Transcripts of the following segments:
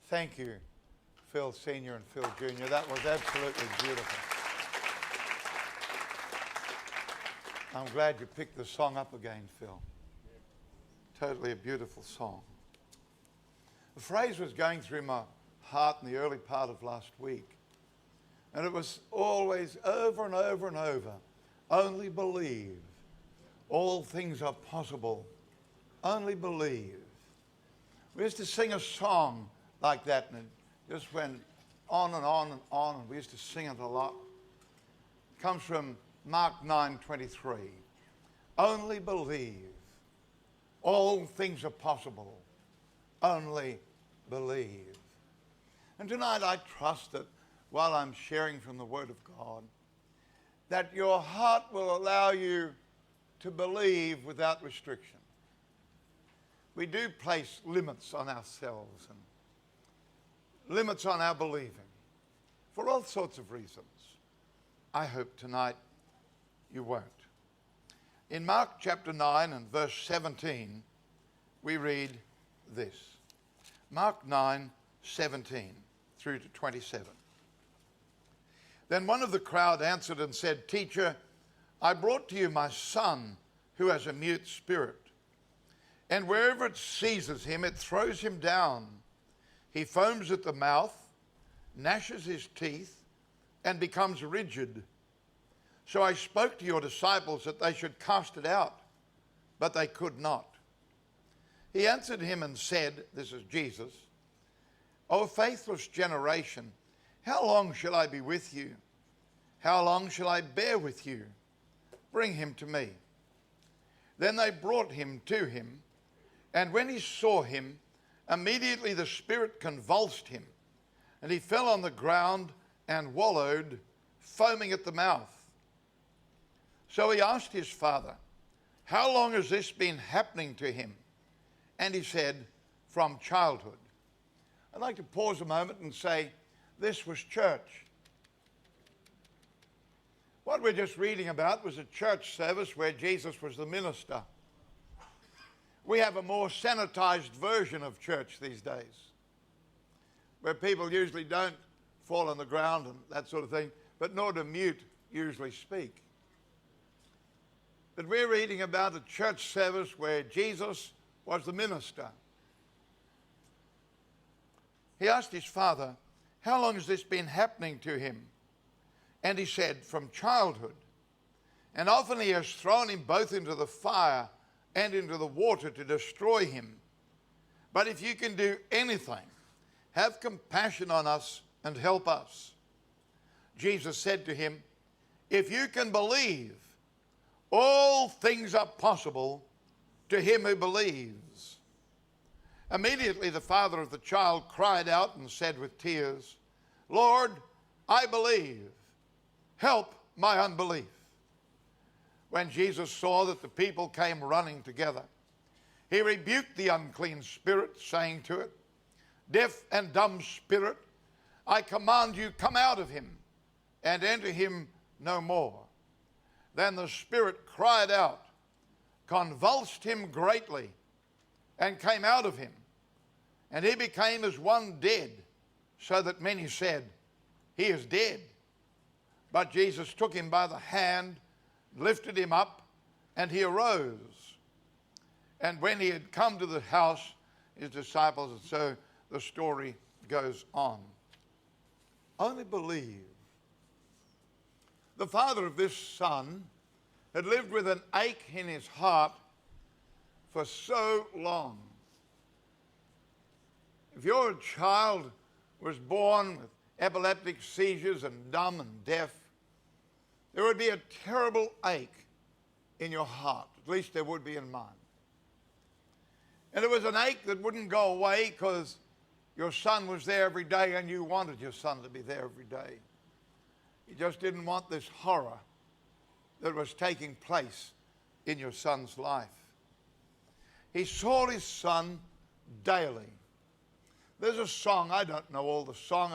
Thank you, Phil Sr. and Phil Jr. That was absolutely beautiful. I'm glad you picked the song up again, Phil. Totally a beautiful song. The phrase was going through my heart in the early part of last week. And it was always over and over and over. Only believe. All things are possible. Only believe. We used to sing a song like that, and it just went on and on and on, and we used to sing it a lot. It comes from Mark 9:23. Only believe. All things are possible. Only believe. And tonight I trust that while I'm sharing from the Word of God, that your heart will allow you to believe without restriction. We do place limits on ourselves and limits on our believing for all sorts of reasons. I hope tonight you won't. In Mark chapter 9 and verse 17, we read this. Mark 9:17 through to 27. Then one of the crowd answered and said, Teacher, I brought to you my son who has a mute spirit. And wherever it seizes him, it throws him down. He foams at the mouth, gnashes his teeth, and becomes rigid. So I spoke to your disciples that they should cast it out, but they could not. He answered him and said, this is Jesus, O faithless generation, how long shall I be with you? How long shall I bear with you? Bring him to me. Then they brought him to him, and when he saw him, immediately the spirit convulsed him, and he fell on the ground and wallowed, foaming at the mouth. So he asked his father, how long has this been happening to him? And he said, from childhood. I'd like to pause a moment and say, this was church. What we're just reading about was a church service where Jesus was the minister. We have a more sanitized version of church these days, where people usually don't fall on the ground and that sort of thing, but nor do mute usually speak. But we're reading about a church service where Jesus was the minister. He asked his father, how long has this been happening to him? And he said, from childhood. And often he has thrown him both into the fire and into the water to destroy him. But if you can do anything, have compassion on us and help us. Jesus said to him, if you can believe, all things are possible to him who believes. Immediately the father of the child cried out and said with tears, Lord, I believe. Help my unbelief. When Jesus saw that the people came running together, he rebuked the unclean spirit, saying to it, deaf and dumb spirit, I command you, come out of him and enter him no more. Then the spirit cried out, convulsed him greatly, and came out of him. And he became as one dead, so that many said, he is dead. But Jesus took him by the hand, lifted him up, and he arose. And when he had come to the house, his disciples, and so the story goes on. Only believe. The father of this son had lived with an ache in his heart for so long. If your child was born with epileptic seizures and dumb and deaf, there would be a terrible ache in your heart. At least there would be in mine. And it was an ache that wouldn't go away because your son was there every day and you wanted your son to be there every day. You just didn't want this horror that was taking place in your son's life. He saw his son daily. There's a song, I don't know all the song,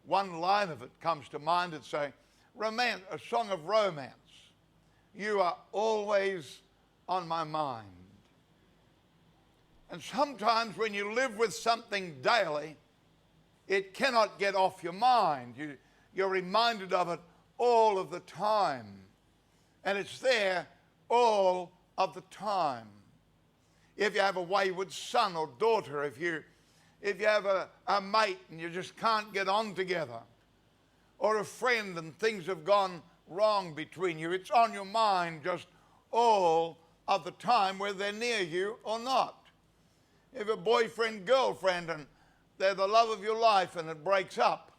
one line of it comes to mind. It's a song of romance. You are always on my mind. And sometimes when you live with something daily, It cannot get off your mind. You're reminded of it all of the time. And it's there all of the time. If you have a wayward son or daughter, if you have a mate and you just can't get on together, or a friend and things have gone wrong between you, it's on your mind just all of the time, whether they're near you or not. If a boyfriend, girlfriend, and they're the love of your life and it breaks up,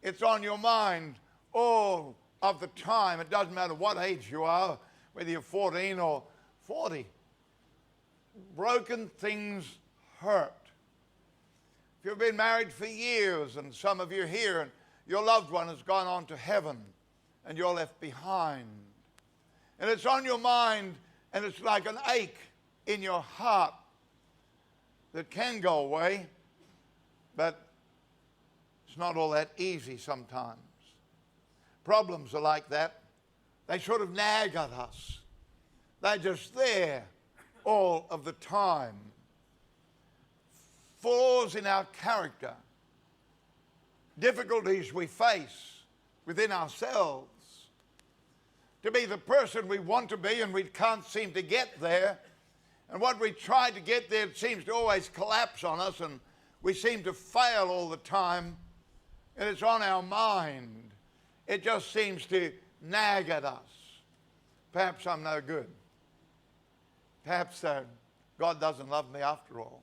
it's on your mind all of the time. It doesn't matter what age you are, whether you're 14 or 40. Broken things hurt. If you've been married for years, and some of you here, and your loved one has gone on to heaven, and you're left behind, and it's on your mind, and it's like an ache in your heart that can go away, but it's not all that easy sometimes. Problems are like that. They sort of nag at us. They're just there all of the time. Flaws in our character, difficulties we face within ourselves, to be the person we want to be and we can't seem to get there. And what we try to get there seems to always collapse on us, and we seem to fail all the time, and it's on our mind. It just seems to nag at us. Perhaps I'm no good. Perhaps God doesn't love me after all.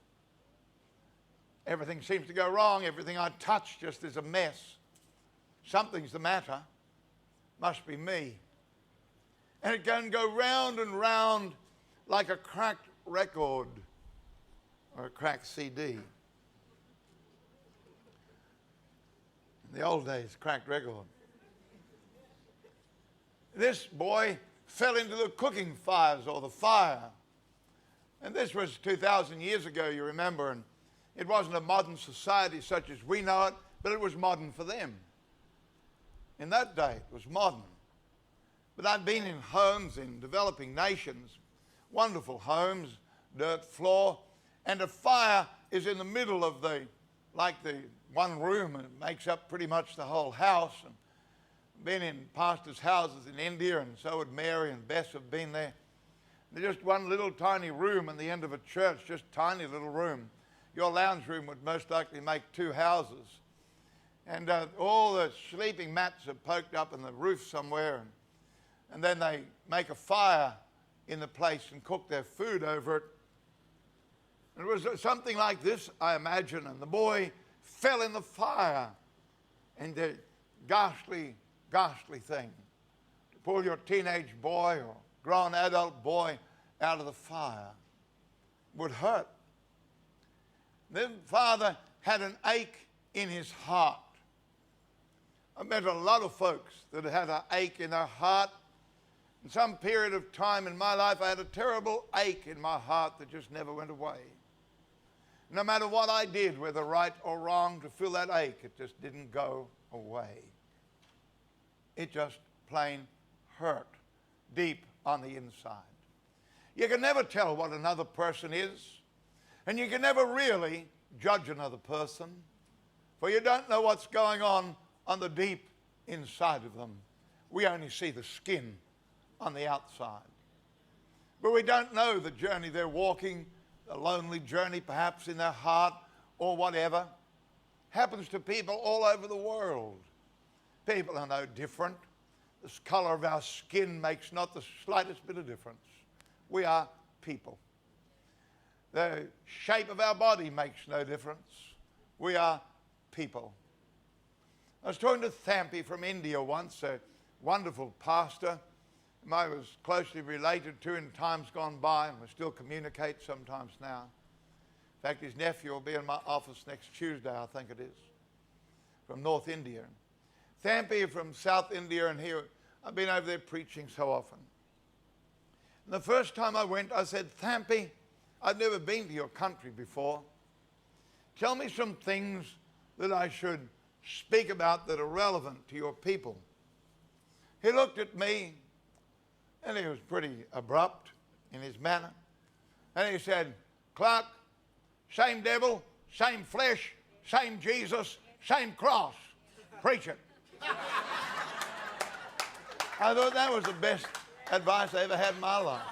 Everything seems to go wrong. Everything I touch just is a mess. Something's the matter. Must be me. And it can go round and round like a cracked record or a cracked CD. In the old days, cracked record. This boy fell into the cooking fires or the fire. And this was 2,000 years ago, you remember, and it wasn't a modern society such as we know it, but it was modern for them. In that day, it was modern. But I've been in homes in developing nations, wonderful homes, dirt floor, and a fire is in the middle of the one room, and it makes up pretty much the whole house. And been in pastors' houses in India, and so would Mary and Bess have been there. There's just one little tiny room in the end of a church, just tiny little room. Your lounge room would most likely make 2 houses. And all the sleeping mats are poked up in the roof somewhere, and then they make a fire in the place and cook their food over it. And it was something like this, I imagine, and the boy fell in the fire. And the ghastly thing, to pull your teenage boy or grown adult boy out of the fire would hurt. The father had an ache in his heart. I met a lot of folks that had an ache in their heart. In some period of time in my life, I had a terrible ache in my heart that just never went away. No matter what I did, whether right or wrong, to fill that ache, it just didn't go away. It just plain hurt deep on the inside. You can never tell what another person is, and you can never really judge another person, for you don't know what's going on the deep inside of them. We only see the skin on the outside. But we don't know the journey they're walking, the lonely journey perhaps in their heart or whatever. Happens to people all over the world. People are no different. The color of our skin makes not the slightest bit of difference. We are people. The shape of our body makes no difference. We are people. I was talking to Thampi from India once, a wonderful pastor whom I was closely related to in times gone by, and we still communicate sometimes now. In fact, his nephew will be in my office next Tuesday, I think it is, from North India. Thampi from South India, and here I've been over there preaching so often. And the first time I went, I said, Thampi, I've never been to your country before. Tell me some things that I should speak about that are relevant to your people. He looked at me, and he was pretty abrupt in his manner. And he said, Clark, same devil, same flesh, same Jesus, same cross. Preach it. I thought that was the best advice I ever had in my life.